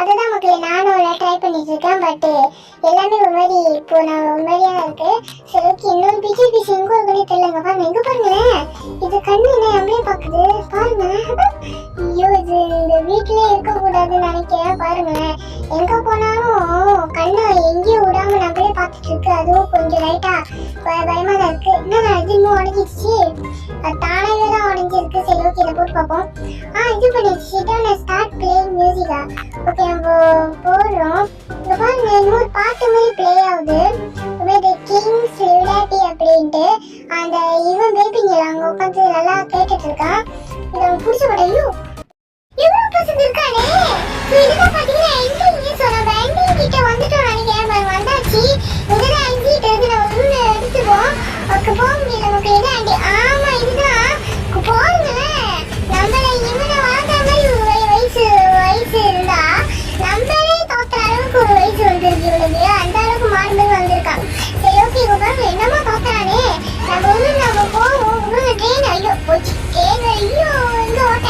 அதுதான் மக்களே நானும் ட்ரை பண்ணிட்டு இருக்கேன். பட் எல்லாமே ஒரு மாதிரி இப்போ நான் ஒரு மாதிரியா இருக்கு. சரி ஓகே, இன்னொரு பிஜே பீஸ் எங்க இருக்குன்னே தெரியலங்க. பாருங்க, எங்க பாருங்களேன், இது கண்ணு என்ன நம்மளே பாக்குது பாருங்க. ஐயோ, இது இந்த வீட்லயே இருக்க கூடாதுன்னு நினைக்கிறேன். பாருங்களேன், எங்க போனாலும் கண்ணு எங்கேயும் விடாம நம்மளே பார்த்துட்டு இருக்கு. அதுவும் கொஞ்சம் லைட்டா பயமா தான் இருக்கு. என்ன இது இன்னும் உடஞ்சிடுச்சு, தானாவே தான் உடஞ்சிருக்கு. சரி ஓகே, இதை போட்டு பார்ப்போம். இது பண்ணிடுச்சு. Start playing மியூசிக்கா. ஓகே, நம்ம போடுறோம். இங்க பாருங்க, இன்னொரு பாட்டு மாதிரி பிளே ஆகுது. கிங்ஸ் லிபர்ட்டி அப்படின்ட்டு அந்த இவன் பேபிங்க அங்க உட்காந்து நல்லா கேட்டுட்டு இருக்கான். இதை பிடிச்ச படையோ எவ்வளவு பசங்க இருக்கானே. இதுதான் பாத்தீங்கன்னா என்ட்ரிங். ஸோ நம்ம என்ட்ரிங் கிட்ட வந்துட்டோம் நினைக்கிறேன். பாருங்க, வந்தாச்சு. இதுதான் என்ட்ரிட்டு இருந்து நம்ம உள்ள எடுத்துருவோம். ஓகே, போக முடியல நமக்கு. இது ஆண்டி, ஆமா இதுதான். போருங்களேன், நம்மள இவனை வாழ்ந்த மாதிரி ஒரு வயசு இருந்தா நம்மளே தோத்துற அளவுக்கு ஒரு வயசு வந்துருக்கு இவனுக்கு. அந்த அளவுக்கு மாறுதல் வந்திருக்கான். சரி ஓகே, இப்போ பாருங்க என்னமா தோத்துறானே. நம்ம போவோம். உங்க ட்ரெயின் ஐயோ போச்சு. ட்ரெயின் ஐயோ இந்த ஓட்ட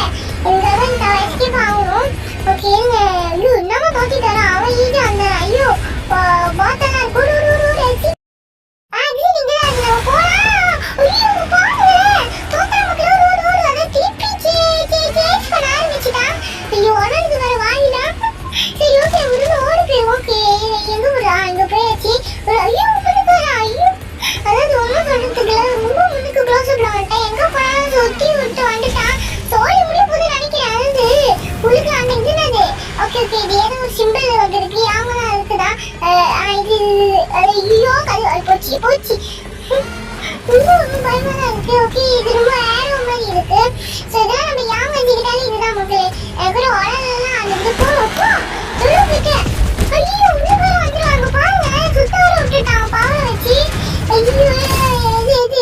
இந்த எஸ்கேப் ஆகணும். ஓகே, ஐயோ என்னமா தோத்திட்டானா அவன். ஈடு அந்த ஐயோ பார்த்தனா குடு போச்சு. ரொம்ப பயமா தான் இருக்கு. ஓகே, இது ரொம்ப ஏரோ மாதிரி இருக்கு. ஸோ இதெல்லாம் நம்ம யாம் வச்சுக்கிட்டாலே இதுதான் மக்களே. கூட உடலாம் அந்த இது போட்டு ஐயோ உள்ள போய் வந்துடுவாங்க. பாருங்க, சுத்த வர விட்டுட்டாங்க பவரை வச்சு. ஐயோ இது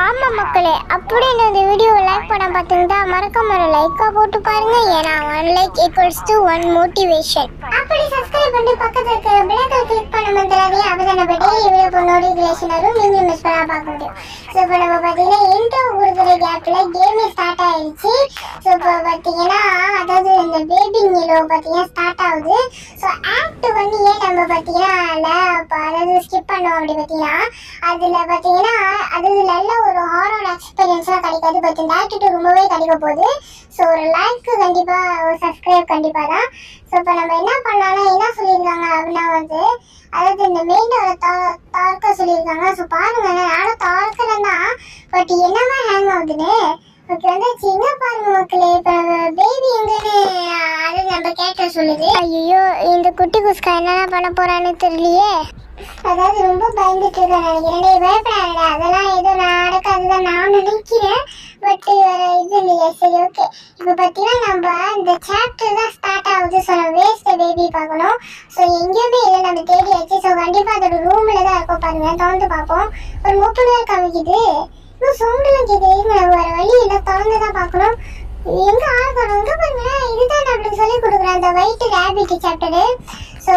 ஆமா மக்களே. அப்படியே இந்த வீடியோவை லைக் பண்ண பார்த்தீங்கன்னா மறக்காம ஒரு லைக்கா போட்டு பாருங்க. ஏன்னா 1 லைக் ஈக்குவல்ஸ் டு 1 மோட்டிவேஷன். அப்படி சப்ஸ்கிரைப் பண்ணி பக்கத்துல இருக்க பெல் ஐகானை கிளிக் பண்ண மறந்துடாதீங்க. அப்பதான் நம்ம டெய்லி வீடியோ போட நோட்டிஃபிகேஷன் வரும். நீங்க மிஸ் பண்ணாம பார்க்க முடியும். ஸோ இப்போ நம்ம பார்த்தீங்கன்னா இன்ட்ரோ கொடுக்குற கேப்ல கேமே ஸ்டார்ட் ஆயிடுச்சு. ஸோ இப்போ பார்த்தீங்கன்னா அதாவது இந்த பேபி ஹீரோ பார்த்தீங்கன்னா ஸ்டார்ட் ஆகுது. ஸோ ஆக்ட் வந்து ஏன் நம்ம பார்த்தீங்கன்னா அதாவது ஸ்கிப் பண்ணோம் அப்படி பார்த்தீங்கன்னா அதில் பார்த்தீங்கன்னா அது நல்ல ஒரு ஹாரர் எக்ஸ்பீரியன்ஸாக கிடைக்காது. பட் இந்த ஆக்டிவிட்டி ரொம்பவே கிடைக்க போகுது. ஸோ ஒரு லைக்கு கண்டிப்பாக, ஒரு சப்ஸ்கிரைப் கண்டிப்பாக தான். ஸோ இப்போ நம்ம என்ன பண்ணாலும் என்ன சொல்லியிருக்காங்க அப்படின்னா வந்து அதாவது இந்த மெயினோட தார்க்க சொல்லியிருக்காங்க. ஸோ பாருங்க, நானும் தார்க்கிறேன் தான். பட் என்னமா ஹேங் ஆகுதுன்னு ஓகே வந்துச்சு. என்ன பாருங்க மக்களே, இப்போ பேபி எங்கன்னு அது நம்ம கேட்ட சொல்லுது. ஐயோ, இந்த குட்டி குஸ்கா என்னென்ன பண்ண போறான்னு தெரியலையே. அதாவது ரொம்ப பயந்துட்டு இருக்கேன் நினைக்கிறேன். பயப்படாத, அதெல்லாம் ஏதோ நடக்காதுதான் நான் நினைக்கிறேன். பட் இது இல்லையே. சரி ஓகே, இப்போ பார்த்தீங்கன்னா நம்ம இந்த சாப்டர் தான் ஸ்டார்ட் ஆகுது. ஸோ நம்ம வேஸ்ட் பேபி பார்க்கணும். ஸோ எங்கேயுமே இல்லை, நம்ம தேடியாச்சு. ஸோ கண்டிப்பாக அதோட ரூமில் தான் இருக்கும். பாருங்க, திறந்து பார்ப்போம். ஒரு 30 பேர் காமிக்குது. இன்னும் சவுண்டெல்லாம் கேட்குது. வேற வழி இல்லை, திறந்து தான் பார்க்கணும். எங்க ஆர்கணும் இங்க பாருங்களேன். இதுதான் நம்மளுக்கு சொல்லி கொடுக்குறேன் அந்த ஒயிட் ரேபிட் சாப்டரு. ஸோ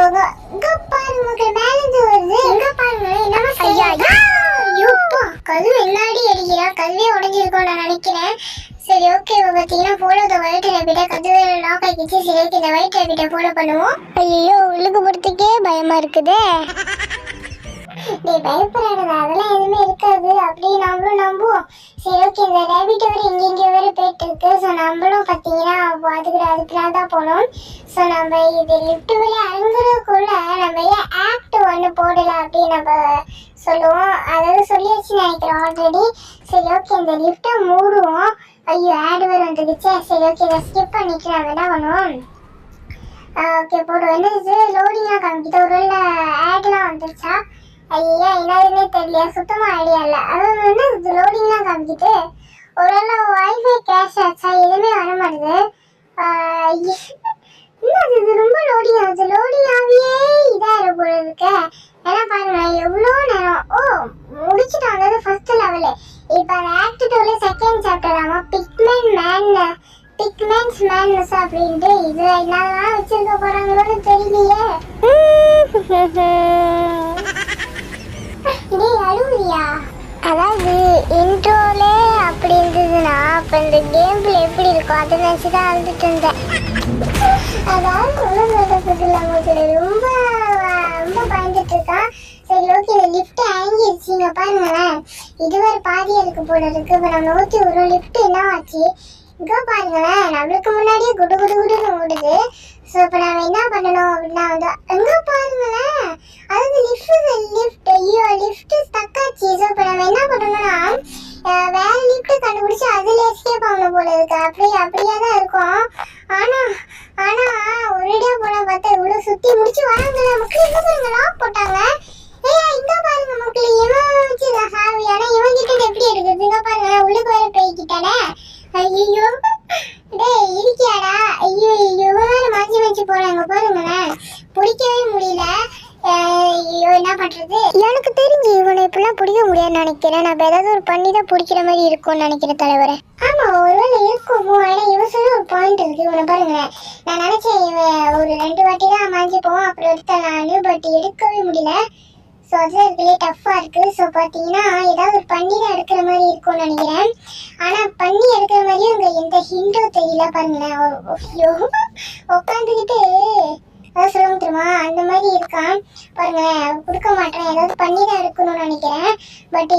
இங்க பாருங்க, மேலேருந்து வருது. இங்க பாருங்க என்னமா ஐயா ஐயோப்பா, கதவு என்னாடி அடிக்கிறா. கதவே உடஞ்சிருக்கோம் நான் நினைக்கிறேன். சரி ஓகே, பார்த்தீங்கன்னா போலோ இந்த ஒயிட் ரேபிட்டை கதவு லாக் ஆகிடுச்சு. சரி ஓகே, இந்த ஒயிட் ரேபிட்டை போலோ பண்ணுவோம். ஐயோ, உள்ளுக்கு போகிறதுக்கே பயமா இருக்குதே. பயப்படாதா, அதெல்லாம் எதுவுமே இருக்காது அப்படி நம்மளும் நம்புவோம். சரி ஓகே, இந்த ரேபிட் வேறு எங்கெங்கேயோ வேறு போயிட்டு இருக்கு. ஸோ நம்மளும் பார்த்தீங்கன்னா அதுக்குலாம் தான் போகணும். ஸோ நம்ம இது லிஃப்ட் வழியாக அருங்குறதுக்குள்ள நம்ம ஏன் ஆக்ட் 1 போடலாம் அப்படின்னு நம்ம சொல்லுவோம். அதாவது சொல்லியாச்சுன்னு நினைக்கிறோம் ஆல்ரெடி. சரி ஓகே, இந்த லிஃப்ட்டை மூடுவோம். ஐயோ, ஆட் வேறு வந்துடுச்சு. சரி ஓகே, இதை ஸ்கிப் பண்ணிட்டு நம்ம என்ன பண்ணுவோம். ஓகே போடுவோம். என்ன இது லோடிங்லாம் காமிக்கிட்டு ஒரு வேளை ஆட்லாம் வந்துருச்சா? ஐயா, என்னதுன்னே தெரியல, சுத்தமாக ஐடியா இல்லை. அதாவது வந்து இது லோடிங்லாம் காமிக்கிட்டு ஒரு வேளை வைஃபை கேஷ் ஆச்சா? எதுவுமே வர மாட்டேது. இன்னும் இது ரொம்ப லோடிங் ஆகுது. லோடிங் ஆகியே இதாக போல இருக்க. ஏன்னா பாருங்க, எவ்வளோ சொல்லு. இப்போ அந்த ஆக்ட் 2ல செகண்ட் சாப்டர் ஆமா பிக்மென்ஸ் மேன்னஸ் அப்படின்ட்டு இது என்னதான் வச்சிருக்க போறாங்களோன்னு தெரியலையே. இதே அழுவுறியா? அதாவது இன்ட்ரோலே அப்படி இருந்ததுன்னா அப்ப இந்த கேம்ல எப்படி இருக்கும் அதை நினைச்சுதான் அழுதுட்டு இருந்தேன். அதாவது ரொம்ப ரொம்ப பயந்துட்டு இருக்கான். சரி ஓகே, இந்த லிஃப்ட் ஆங்கிருச்சு. இங்க பாருங்களேன், இதுவரை பாதி இருக்கு போல இருக்கு. இப்ப நம்ம நோக்கி ஒரு லிஃப்ட் என்ன ஆச்சு இங்க பாருங்களேன், நம்மளுக்கு முன்னாடியே குடு குடு குடுன்னு ஓடுது. ஸோ இப்போ நம்ம என்ன பண்ணணும் அப்படின்னா வந்து எங்க பாருங்களேன், அதாவது லிஃப்ட் ஐயோ லிஃப்ட் ஸ்டக் ஆச்சு. ஸோ இப்போ நம்ம என்ன பண்ணணும்னா வேற லிஃப்ட் கண்டுபிடிச்சு அதுல எஸ்கேப் ஆகணும் போல இருக்கு. அப்படியே தான் இருக்கும். ஆனா ஒரேடியா போனா பார்த்தா இவ்வளவு சுத்தி முடிச்சு வராங்க. மக்கள் எங்க பாருங்க லாக் போட்டாங்க. இங்க பாருங்க மக்கள், இவன் வச்சுதான் சாவி. ஆனா இவன் கிட்ட எப்படி எடுக்குது? இங்க பாருங்க, உள்ளுக்கு வேற போய்கிட்டானே. ஐயோ டேய் இருக்கியாடா? ஐயோ வேற மாஞ்சி போறாங்க பாருங்களேன், பிடிக்கவே முடியல. ஐயோ என்ன பண்றது? எனக்கு தெரிஞ்சு இவனை இப்பெல்லாம் பிடிக்க முடியாதுன்னு நினைக்கிறேன். நம்ம ஏதாவது ஒரு பண்ணி தான் பிடிக்கிற மாதிரி இருக்கும்னு நினைக்கிறேன் தலைவரே. ஆமா ஒருவேளை இருக்குமோ. ஆனா இவன் சொல்ல ஒரு பாயிண்ட் இருக்கு. இவனை பாருங்களேன், நான் நினைச்சேன் இவன் ஒரு 2 வாட்டி தான் மாஞ்சி போவான் அப்புறம் எடுத்தலான்னு. பட் எடுக்கவே முடியல. ஸோ அதுதான் இதுலேயே டஃப்பாக இருக்குது. ஸோ பார்த்தீங்கன்னா ஏதாவது ஒரு பண்ணி தான் எடுக்கிற மாதிரி இருக்கும்னு நினைக்கிறேன். ஆனால் பண்ணி எடுக்கிற மாதிரியும் இங்கே எந்த ஹிண்டோ தெரியல பாருங்களேன். ஐயோ உட்காந்துக்கிட்டு அதான் சொல்லுங்க தெரியுமா, அந்த மாதிரி இருக்கான் பாருங்களேன். கொடுக்க மாட்டேன், ஏதாவது பண்ணி தான் எடுக்கணும்னு நினைக்கிறேன். பட்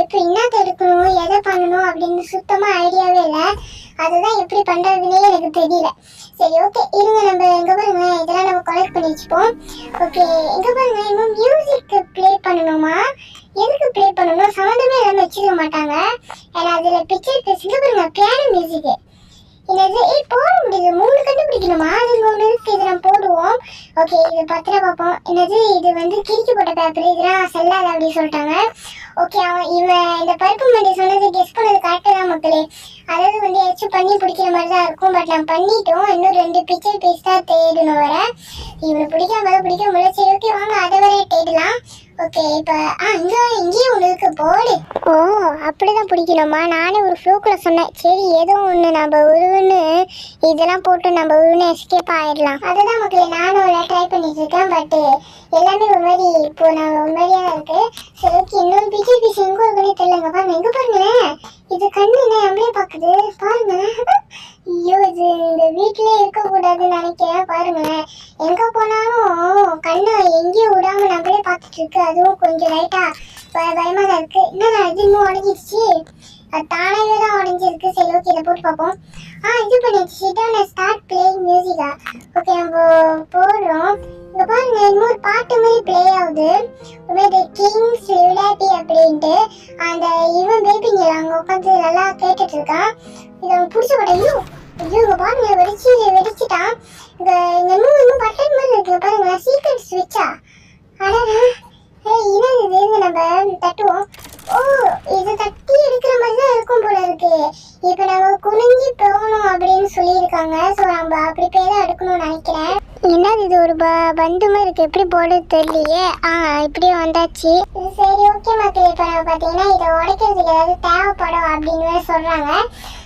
இப்போ என்னத்தை எடுக்கணும் எதை பண்ணணும் அப்படின்னு சுத்தமாக ஐடியாவே இல்லை. அதுதான் எப்படி பண்ணுறதுன்னே எனக்கு தெரியல. சரி ஓகே இருங்க, நம்ம எங்கே பாருங்க இதெல்லாம் நம்ம கலெக்ட் பண்ணி வச்சுப்போம். ஓகே எங்கே பாருங்க, இன்னும் மியூசிக் ப்ளே பண்ணணுமா? எதுக்கு ப்ளே பண்ணணும்? சம்மந்தமே எல்லாமே வச்சுக்க மாட்டாங்க. ஏன்னா அதில் பிக்சர் பேசுங்க பாருங்க, பியானோ மியூசிக்கு என்னது போட முடியுது. 3 கண்டுபிடிக்கணுமா? அது 3 இருக்கு. இதை நம்ம போடுவோம். ஓகே இது பத்திரம் பார்ப்போம். என்னது இது வந்து கிறுக்கி போட்ட பேப்பர், இதெல்லாம் செல்லாது அப்படின்னு சொல்லிட்டாங்க. ஓகே இவன் இந்த பருப்பு மண்டி சொன்னது கெஸ் பண்ணது கரெக்டாக தான் மக்களே. அதாவது வந்து ஏதாச்சும் பண்ணி பிடிக்கிற மாதிரி தான் இருக்கும். பட் நம்ம பண்ணிட்டோம். இன்னும் 2 பிக்சர் பீஸ் தான் தேடணும் வர. இவனை பிடிக்க முடியல. சரி ஓகே வாங்க அதை வர தேடலாம். ஓகே இப்போ இங்கேயும் ஒன்று இருக்கு போடு. ஓ அப்படிதான் பிடிக்கணுமா? நானே ஒரு ஃப்ளோக்கில் சொன்னேன். சரி ஏதோ ஒன்று நம்ம உருவுன்னு இதெல்லாம் போட்டு நம்ம உருவுன்னு எஸ்கேப் ஆயிடலாம். அதுதான் மக்களே நானும் ட்ரை பண்ணிட்டு இருக்கேன். பட் எல்லாமே ஒரு மாதிரி இப்போ நான் ஒரு மாதிரியா தான் இருக்கு. சரி ஓகே இன்னொரு பிக்சர் பீஸ் எங்கே இருக்குன்னு தெரியலங்க. பாருங்க எங்கே பாருங்களேன், இது கண்ணு என்ன நம்மளே பார்க்குது பாருங்களேன். ஐயோ இது இந்த வீட்டிலே இருக்கக்கூடாதுன்னு நினைக்கிறேன். பாருங்களேன் எங்கே போனாலும் கண்ணை எங்கேயும் விடாம நம்மளே பார்த்துட்டு இருக்கு. அதுவும் கொஞ்சம் லைட்டாக பயமாக தான் இருக்குது. என்னடா இது இன்னும் உடஞ்சிருச்சு? அது தானாகவே தான் உடஞ்சிருக்கு. சரி ஓகே இதை போட்டு பார்ப்போம். இது பண்ணிடுச்சு. இதான் ஸ்டார்ட் பிளேயிங் மியூசிக்கா? ஓகே நம்ம போடுறோம். இங்கே பாருங்க இன்னொரு பாட்டு மாதிரி ப்ளே ஆகுது. கிங்ஸ் லிபர்ட்டி அப்படின்ட்டு அந்த இவன் பேபிங்க அங்கே உட்காந்து நல்லா கேட்டுட்டு இருக்கான். இதை பிடிச்ச மாட்டேன். இங்க பாருங்க வெடிச்சுட்டான். இங்க இன்னும் பட்டன் மாதிரி இருக்கு பாருங்க, சீக்ரெட் ஸ்விட்சா? அடடா இது நம்ம தட்டுவோம். ஓ இது தட்டி எடுக்கிற மாதிரி தான் இருக்கும் போல இருக்கு. இப்போ நம்ம குனிஞ்சி போகணும் அப்படின்னு சொல்லியிருக்காங்க. ஸோ நம்ம அப்படி போய் தான் எடுக்கணும்னு நினைக்கிறேன். என்னது இது ஒரு பந்து மாதிரி இருக்கு, எப்படி போடுறது தெரியலையே. இப்படியே வந்தாச்சு. சரி ஓகே மக்கள், இப்போ நம்ம பார்த்தீங்கன்னா இதை உடைக்கிறதுக்கு ஏதாவது தேவைப்படும் அப்படின்னு சொல்றாங்க.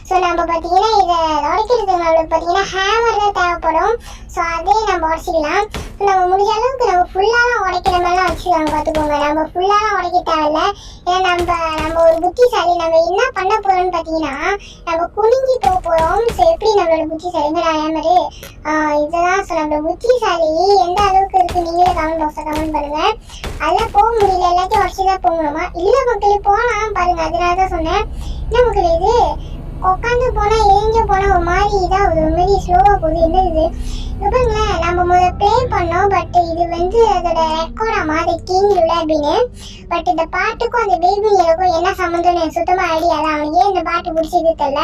ஸோ நம்ம பார்த்தீங்கன்னா இதை உடைக்கிறதுக்கு நம்மளுக்கு பார்த்தீங்கன்னா ஹேமர் தான் தேவைப்படும். ஸோ அதே நம்ம உடச்சிக்கலாம். நம்ம முடிஞ்ச அளவுக்கு நம்ம ஃபுல்லாலாம் உடைக்கிற மாதிரிலாம் வச்சுக்கலாம் பார்த்துக்கோங்க. நம்ம ஃபுல்லாலாம் உடைக்க தேவையில்லை. ஏன்னா நம்ம ஒரு புத்திசாலி. நம்ம என்ன பண்ண போகிறோம்னு பார்த்தீங்கன்னா நம்ம குனிஞ்சி போக போகிறோம். ஸோ எப்படி நம்மளோட புத்திசாலிங்க ஹேமரு இதெல்லாம். ஸோ நம்மளோட புத்திசாலி எந்த அளவுக்கு இருக்குது நீங்களே கமெண்ட் பாக்ஸில் கமெண்ட் பண்ணுங்கள். அதெல்லாம் போக முடியல, எல்லாத்தையும் உடச்சி தான் போகணுமா? இல்லை மக்களே போகலாம் பாருங்கள். அதனால தான் சொன்னேன். என்ன மக்களே இது உட்காந்து போனா எரிஞ்சு போனா ஒரு மாதிரி இதாகுது, ஒரு மாதிரி ஸ்லோவா போகுது. என்ன இது பாருங்களேன், நம்ம முதல்ல ப்ளே பண்ணோம். பட் இது வந்து அதோட ரெக்கார்டாமா அது கிங் அப்படின்னு. பட் இந்த பாட்டுக்கும் அந்த பேபிங்களுக்கும் என்ன சம்மந்தம்னு எனக்கு சுத்தமாக ஐடியா தான். அவனுக்கு ஏன் இந்த பாட்டு பிடிச்சது தெரியல.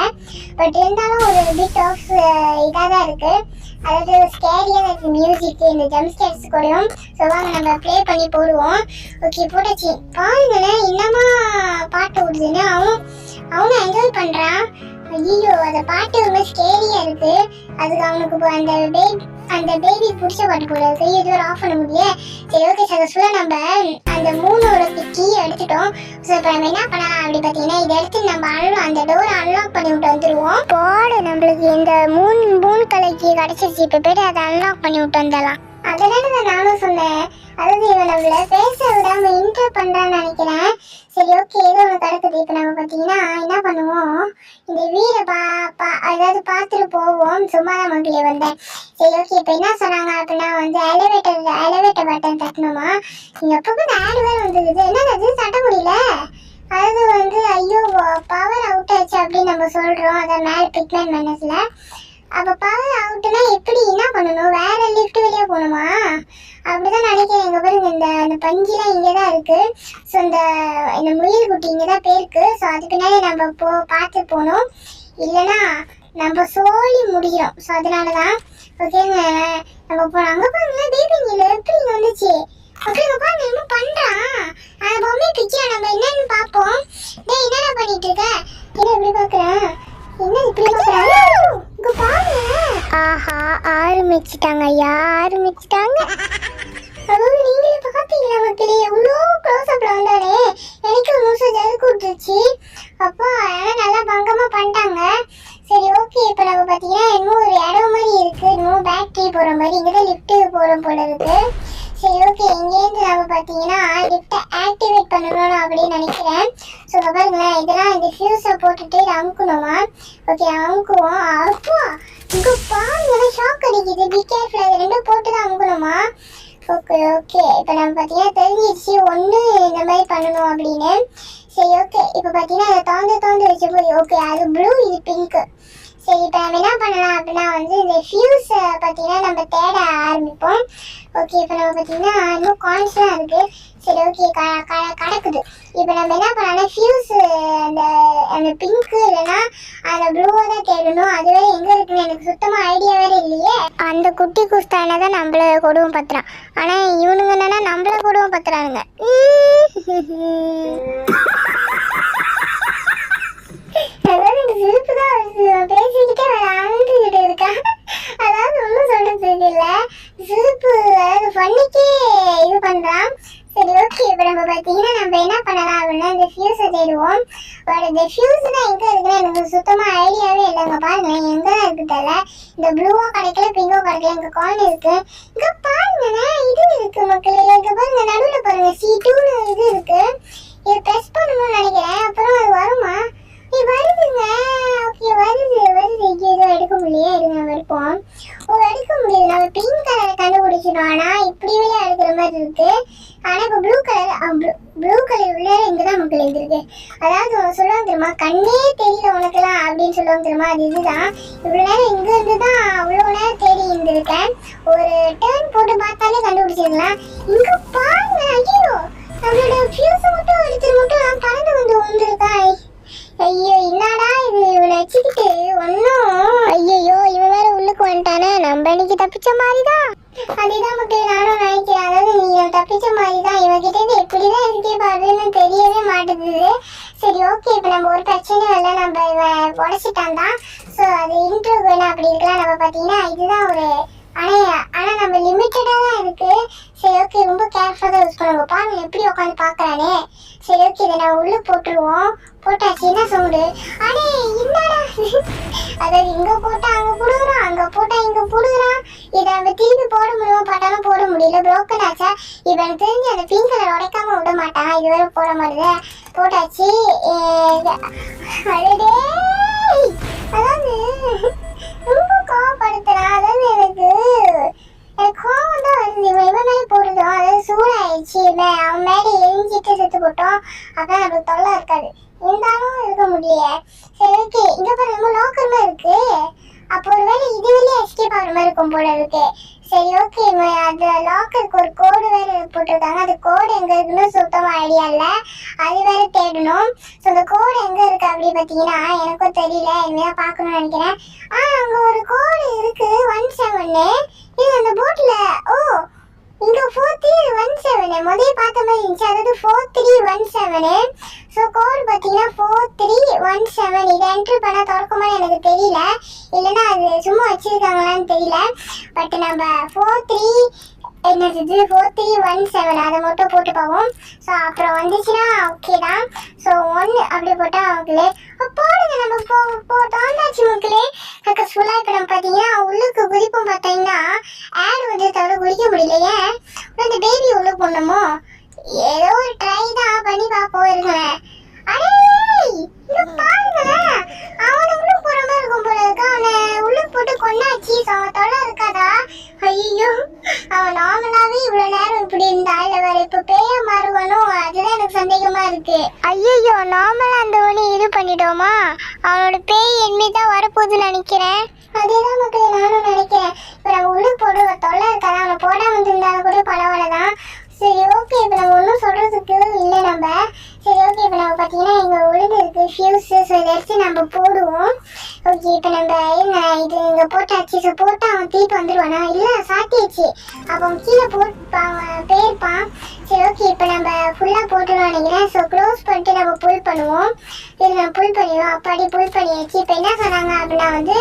பட் இருந்தாலும் ஒரு பிட் ஆஃப் இதாக தான் இருக்கு. அதாவது ஸ்கேரியாக தான் இருக்குது மியூசிக்கு, இந்த ஜம்ப் ஸ்கேர்ஸ் கூடயும். ஸோ வாங்க நம்ம ப்ளே பண்ணி போடுவோம். ஓகே போட்டாச்சு. பாருங்களேன் என்னமா பாட்டு விடுதுன்னு அவனும் என்ஜாய் பண்ணுறான். ஐயோ அந்த பாட்டு ரொம்ப ஸ்கேரியாக இருக்குது. அதுக்கு அவனுக்கு அந்த அந்த பேபி புடிச்ச பாட்டு போல இருக்கு. இது ஒரு ஆஃப் பண்ண முடியல. சரி ஓகே சக்சஸ்ஃபுல்லா நம்ம அந்த 3 கீ எடுத்துட்டோம். ஸோ இப்போ நம்ம என்ன பண்ணலாம் அப்படி பார்த்தீங்கன்னா இதை எடுத்து நம்ம அந்த டோரை அன்லாக் பண்ணி விட்டு வந்துடுவோம். போடு நம்மளுக்கு இந்த மூணு கலர் கீ கிடச்சிருச்சு. இப்போ போய்ட்டு அதை அன்லாக் பண்ணி விட்டு வந்துடலாம். அதனால நானும் சொன்னேன், அதாவது இவன் நம்மள பேச விடாம இன்டர் பண்றான்னு நினைக்கிறேன். சரி ஓகே ஏதோ ஒன்று கிடக்குது. இப்போ நம்ம பார்த்தீங்கன்னா என்ன பண்ணுவோம், இந்த வீடை அதாவது பார்த்துட்டு போவோம். சும்மா தான் மக்களே வந்தேன். சரி ஓகே இப்போ என்ன சொன்னாங்க அப்படின்னா வந்து எலிவேட்டர் பட்டன் தட்டணுமா. இங்கே எப்போ ஆடு வேறு வந்துருக்குது. என்ன அது தட்ட முடியல. அது வந்து ஐயோ பவர் அவுட் ஆச்சு அப்படின்னு நம்ம சொல்கிறோம். அதை மேலே பிக்மேன் மனசில். அப்போ பவர் அவுட்னா எப்படி என்ன பண்ணணும், வேற லிஃப்ட் வெளியே போகணுமா அப்படிதான் நினைக்கிறேன். எங்க பாருங்க இந்த பஞ்சிலாம் இங்கே தான் இருக்கு. ஸோ இந்த முயல் குட்டி இங்கே தான் போயிருக்கு. ஸோ அது பின்னாடி நம்ம பார்த்து போகணும், இல்லைன்னா நம்ம சோழி முடியும். ஸோ அதனால தான் ஓகேங்க நம்ம போனோம். அங்கே பாருங்களா பேபி நீல எப்படி இங்கே வந்துச்சு. ஓகேங்க பாருங்க என்ன பண்ணுறான் அந்த பொம்மை பிச்சை. நம்ம என்னன்னு பார்ப்போம். டேய் என்னடா பண்ணிட்டு இருக்க, என்ன இப்படி பார்க்குறேன், என்ன இப்படி பார்க்குறேன். இங்கே பாருங்க. ஆஹா ஆரம்பிச்சிட்டாங்க ஐயா, ஆரம்பிச்சிட்டாங்க. அதாவது நீங்களே பார்த்தீங்களா மக்களே, எவ்வளோ க்ளோஸ் அப்ல வந்தாலே எனக்கு மூசை ஜருக்கு விட்டுருச்சு. அப்போ ஆனால் நல்லா பங்கமாக பண்ணிட்டாங்க. சரி ஓகே இப்போ நம்ம பார்த்தீங்கன்னா இன்னும் ஒரு இடம் மாதிரி இருக்குது. இன்னும் பேட்டரி போகிற மாதிரி இங்கே தான் லிஃப்ட்டு போகிற போல இருக்குது. சரி ஓகே இங்கேருந்து நம்ம பார்த்தீங்கன்னா லிஃப்ட்டை ஆக்டிவேட் பண்ணணும் அப்படின்னு நினைக்கிறேன். ஸோ பாருங்களேன் இதெல்லாம் இந்த ஃபியூஸை போட்டுட்டு இதை அமுக்கணுமா. ஓகே அமுக்குவோம். அப்போ இங்கே பாருங்க ஷாக் அடிக்குது. பி கேர்ஃபுல், அது ரெண்டும் போட்டு தான் அமுக்கணுமா. ஓகே ஓகே இப்போ நம்ம பார்த்தீங்கன்னா தெரிஞ்சிடுச்சு ஒன்று இந்த மாதிரி பண்ணணும் அப்படின்னு. சரி ஓகே இப்போ பார்த்தீங்கன்னா அதை தோந்து வச்சு போய் ஓகே அது ப்ளூ இது பிங்க்கு. சரி இப்போ நம்ம என்ன பண்ணலாம் அப்படின்னா வந்து இந்த ஃபியூஸை பார்த்தீங்கன்னா நம்ம தேட ஆரம்பிப்போம். ஓகே இப்போ நம்ம பார்த்தீங்கன்னா இன்னும் காயின்ஸ்லாம் இருக்குது. சரி ஓகே கிடக்குது. இப்போ நம்ம என்ன பண்ணலாம்னா ஃபியூஸு அந்த பிங்க்கு இல்லைன்னா அந்த ப்ளூவை தான் தேடணும். அது வேறு எங்கே இருக்குன்னு எனக்கு சுத்தமாக ஐடியா வேறு இல்லையே. அந்த குட்டி குஸ்தான தான் நம்மள கொடுவும் பத்துறான். ஆனால் இவனுங்க என்னன்னா நம்மள கொடுவும் பத்துறானுங்க. அதாவது இந்த சிரிப்பு தான் பேசிக்கிட்டே ஆண்டுகிட்டு இருக்கேன். அதாவது ஒன்றும் சொல்றது இல்லை, சிரிப்பு அதாவது பண்ணிக்கே இது பண்ணுறான். சரி ஓகே இப்போ நம்ம பார்த்தீங்கன்னா நம்ம என்ன பண்ணலாம் அப்படின்னா இந்த ஃபியூஸை தேடுவோம். பட் இந்த ஃபியூஸ் தான் எங்கே இருக்குன்னு எனக்கு சுத்தமாக ஐடியாவே இல்லைங்க. பாருங்களேன் எங்கே தான் இருக்குது தெரியல. இந்த ப்ளூவோ கிடைக்கல பிங்கோ கிடைக்கல. இங்கே காயின் இருக்குது. இங்கே பாருங்கண்ணே இது இருக்குது மக்களே. இங்கே பாருங்க நடுவில் பாருங்க C2ன்னு இது இருக்குது. இதை ப்ரெஸ் பண்ணணும்னு நினைக்கிறேன். அப்புறம் அது வருமா, வருதுங்க. ஓகே வருது இங்கே ஏதோ எடுக்க முடியலையே. எடுங்க நம்ம எடுப்போம். எடுக்க முடியுது. நம்ம பிங்க் கலரை கண்டுபிடிச்சிடும். ஆனால் இப்படி வெளியே எடுக்கிற மாதிரி இருக்கு. ஆனால் இப்போ ப்ளூ கலர் உள்ள இங்கே தான் மக்கள் எழுதிருக்கு. அதாவது சொல்லுவாங்க தெரியுமா, கண்ணே தெரியல உனக்குலாம் அப்படின்னு சொல்லுவாங்க தெரியுமா, அது இதுதான். இவ்வளோ நேரம் இங்கேருந்து தான் அவ்வளோ நேரம் தேடி இருந்திருக்கேன். ஒரு டேர்ன் போட்டு பார்த்தாலே கண்டுபிடிச்சிடலாம். இங்கே பாருங்க ஐயோ நம்மளோட ஃபியூஸை மட்டும் எடுத்துட்டு மட்டும் பறந்து வந்து வந்துருக்காய். ஐயோ என்னடா இது இவனை வச்சுக்கிட்டு ஒன்றும். ஐயோ இவன் வேற உள்ளுக்கு வந்துட்டானே, நம்ம இன்னைக்கு தப்பிச்ச மாதிரி தான். அதுதான் மக்கள் நானும் நினைக்கிறேன். அதாவது நீங்கள் தப்பிச்ச மாதிரி தான். இவங்கிட்ட எப்படிதான் எஸ்கேப் ஆகுதுன்னு தெரியவே மாட்டேங்குது. சரி ஓகே இப்போ நம்ம ஒரு பிரச்சனையும் இல்லை, நம்ம இவன் உடச்சிட்டான் தான். ஸோ அது இன்ட்ரோ வேணும் அப்படி இருக்கலாம். நம்ம பார்த்தீங்கன்னா இதுதான் ஒரு ஆனால் நம்ம லிமிட்டடாக தான் இருக்குது. சரி ஓகே ரொம்ப கேர்ஃபுல்லாக தான் யூஸ் பண்ணுவோம். பாருங்க எப்படி உட்காந்து பார்க்குறானே. சரி ஓகே இதை நம்ம உள்ளே போட்டுருவோம். போட்டாச்சு. என்ன சவுண்டு, அடே என்னடா அதாவது இங்கே போட்டால் அங்கே போடுறான், அங்கே போட்டால் இங்கே போடுறான். இதை நம்ம திருப்பி போட முடியும் பார்த்தாலும் போட முடியல. ப்ரோக்கன் ஆச்சா. இப்போ எனக்கு தெரிஞ்சு அந்த பிங்க் கலர் உடைக்காம விட மாட்டான். இது வேறு போட மாட்டேது. போட்டாச்சு. அடே அதாவது ரொம்ப கோவப்படுத்துறான். அதாவது எனக்கு கோவம் தான் வருது. இவன் மேலே போடுறோம். அதாவது சூடாயிடுச்சு. அவன் மேலே எரிஞ்சிட்டு செத்து போட்டோம். அதான் நம்மளுக்கு தொல்லை இருக்காது. இருந்தாலும் இருக்க முடியல. சரி ஓகே இங்கே பாருங்க நம்ம லாக்கர்ல இருக்கு. அப்போ ஒரு வேலை இது வெளியே எஸ்கேப் ஆகிற மாதிரி இருக்கும் போல இருக்கு. சரி ஓகே அந்த லாக்கருக்கு ஒரு கோடு வேறு போட்டிருக்காங்க. அந்த கோடு எங்கே இருக்குன்னு சுத்தமாக ஐடியா இல்லை. அது வேறு தேடணும். ஸோ அந்த கோடு எங்கே இருக்குது அப்படி பார்த்தீங்கன்னா எனக்கும் தெரியல. இனிமேல் பார்க்கணும்னு நினைக்கிறேன். அங்கே ஒரு கோடு இருக்குது 17. இது அந்த போட்டில் இங்க 4317 முதல்ல பார்த்த மாதிரி இருந்துச்சு, அதாவது 4317. ஸோ கோடு பார்த்தீங்கன்னா 4317. இதை என்ட்ரி பண்ண திறக்குமான்னு எனக்கு தெரியல, இல்லைன்னா அது சும்மா வச்சிருக்காங்களான்னு தெரியல. பட் நம்ம 4317 அதை மட்டும் போட்டு பார்ப்போம். ஸோ அப்புறம் வந்துச்சுன்னா ஓகே தான். ஸோ 1 அப்படி போட்டால் மக்களே போடுங்க, நம்ம தாண்டாச்சு மக்களே சக்ஸஸ்ஃபுல்லாக. இப்போ நம்ம பார்த்தீங்கன்னா உள்ளுக்கு குதிப்பும் பார்த்தீங்கன்னா ஆட் வந்து தவிர குதிக்க முடியல. ஏன் இந்த பேபி உள்ள போடணுமோ, ஏதோ ஒரு ட்ரை தான் பண்ணி பார்ப்போம். இருங்களேன், அடே பாருங்களேன், அவனை உள்ள போற மாதிரி இருக்கும் போல இருக்கு. அவனை உள்ள போட்டு கொண்டாச்சு, அவன் தொலை இருக்காதா? ஐயோ, அவன் நார்மலாவே இவ்வளவு நேரம் இப்படி இருந்தா இல்ல வேற இப்ப பேய மாறுவானோ, அதுதான் எனக்கு சந்தேகமா இருக்கு. ஐயோ, நார்மலா அந்த ஒண்ணு இது பண்ணிட்டோமா, அவனோட பேய் எண்ணிதான் வரப்போகுதுன்னு நினைக்கிறேன். அதேதான் மக்களே நானும் நினைக்கிறேன். இப்ப நம்ம உள்ள போடுற தொலை இருக்காதான், அவனை போடாம இருந்தாலும் கூட பரவாயில்லதான். சரி ஓகே, இப்போ நம்ம ஒன்றும் சொல்கிறதுக்கு இல்லை நம்ம. சரி ஓகே, இப்போ நம்ம பார்த்தீங்கன்னா எங்கள் உழுது இருக்குது ஃபியூஸு. ஸோ இதை எடுத்து நம்ம போடுவோம். ஓகே, இப்போ நம்ம இது இங்கே போட்டாச்சு. ஸோ போட்டால் அவன் திருப்பி வந்துடுவானா? இல்லை, சாத்தியாச்சு. அப்போ அவன் கீழே போயிருப்பான். சரி ஓகே, இப்போ நம்ம ஃபுல்லாக போட்டுருவோம் நினைக்கிறேன். ஸோ க்ளோஸ் பண்ணிட்டு நம்ம புல் பண்ணுவோம். இது நம்ம புல் பண்ணிடுவோம். அப்பாடி புல் பண்ணியாச்சு. இப்போ என்ன சொன்னாங்க அப்படின்னா வந்து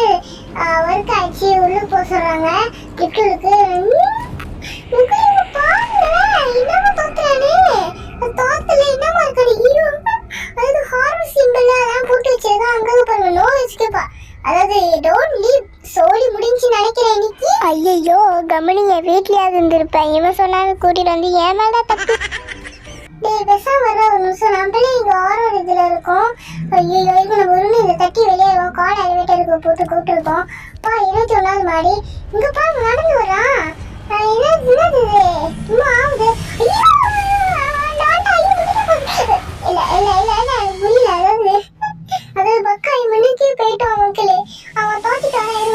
ஒர்க் ஆச்சு, உள்ளுக்கு போக சொல்கிறாங்க. லிஃப்ட்டுக்கு என்னமா தோத்துறானே, தோத்துல என்னமா இருக்காரு ஹீரோ, அதாவது ஹாரர் சிம்பிள் அதான் போட்டு வச்சிருக்கான். அங்க பாருங்க, நோ எஸ்கேப்பா, அதாவது டோன்ட் லீவ். சோலி முடிஞ்சு நினைக்கிறேன் இன்னைக்கு. ஐயோ, கமனிங்க வீட்லயாவது இருந்திருப்பேன். இவன் சொன்னாங்க கூட்டிட்டு வந்து ஏன் மேல தப்பு. டேய் பெருசா வர ஒரு நிமிஷம், நம்மளே இங்க ஆரோட இதுல இருக்கோம். ஐயோ, இது நம்ம ஒரு இதை தட்டி வெளியேறுவோம். கால் எலிவேட்டருக்கு போட்டு கூப்பிட்டுருக்கோம். பா 21வது மாடி. இங்க பாருங்க நடந்து வரான். என்னது சும்மா ஆகுது. அதாவது பக்காய் மணிக்கு போயிட்டோம் மக்களே. அவன் தோச்சிட்டான இது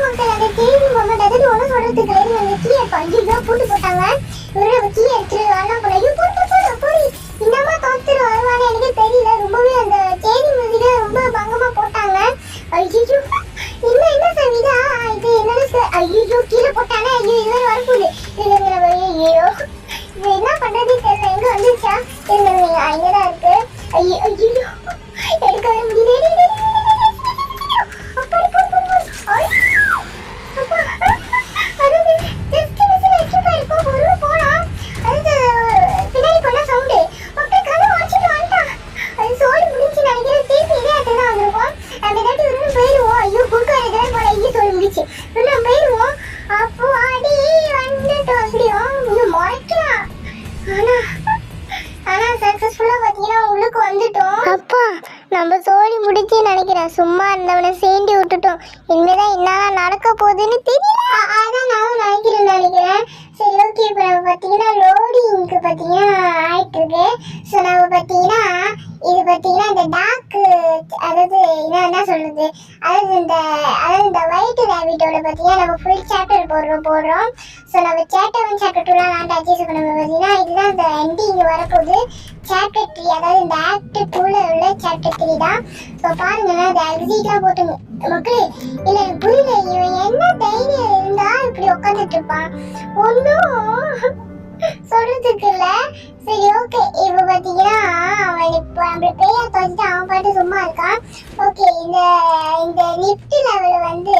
மக்கள். அதை தேடி போக டக்குனு ஒன்றும் சொல்றதுக்கு அந்த கீழே பஞ்சுதான் போட்டு போட்டாங்க. இவரு கீழே எடுத்துட்டு வரலாம் போல. ஐயோ போய் இன்னமா தோத்துட்டு வருவானே எனக்கு தெரியல. ரொம்பவே அந்த தேதி music ரொம்ப பங்கமா போட்டாங்க. ஐயோ என்ன சவிதா இது என்னன்னு ஐயோ கீழே போட்டானே. ஐயோ இது வரப்போகுது. ஐயோ இது என்ன பண்றதே தெரியல. எங்க வந்துச்சா இங்கதான் இருக்கு. ஐயோ ஐயோ எடுக்க வர முடியல. நம்ம சோழி முடிச்சு நினைக்கிறேன். சும்மா இருந்தவனை சேண்டி விட்டுட்டோம். இனிமேதான் என்னெல்லாம் நடக்க போகுதுன்னு தெரியல. அதான் நானும் நினைக்கிறேன். சரி ஓகே, இப்போ நம்ம பார்த்தீங்கன்னா லோடிங்க்கு பார்த்தீங்கன்னா ஆயிட்டு இருக்கு. ஸோ நம்ம பார்த்தீங்கன்னா இது பார்த்தீங்கன்னா இந்த டாக்கு, அதாவது என்ன சொல்றது, அதாவது இந்த ஒயிட் ரேபிட்டோட பார்த்தீங்கன்னா நம்ம ஃபுல் சாப்டர் போடுறோம். ஸோ நம்ம சாப்டர் 1 சாப்டர் 2 ஆண்டாச்சு. ஸோ நம்ம பார்த்தீங்கன்னா இதுதான் இந்த எண்டிங் வரப்போகுது. சாப்டர் 3, அதாவது இந்த ஆக்ட் 2ல உள்ள சாப்டர் 3 தான். ஸோ பாருங்கன்னா இந்த எக்ஸிட்லாம் போட்டுங்க மக்களே. இல்லை எனக்கு புரியல, இவன் என்ன தைரியம் இருந்தா இப்படி உட்காந்துட்டு இருப்பான், ஒன்றும் சொல்றதுக்கு இல்ல. சரி ஓகே, இப்போ பார்த்தீங்கன்னா அவன் இப்போ நம்ம பேயா துவச்சிட்டு அவன் பாட்டு சும்மா இருக்கான். ஓகே, இந்த லிஃப்ட் லெவல் வந்து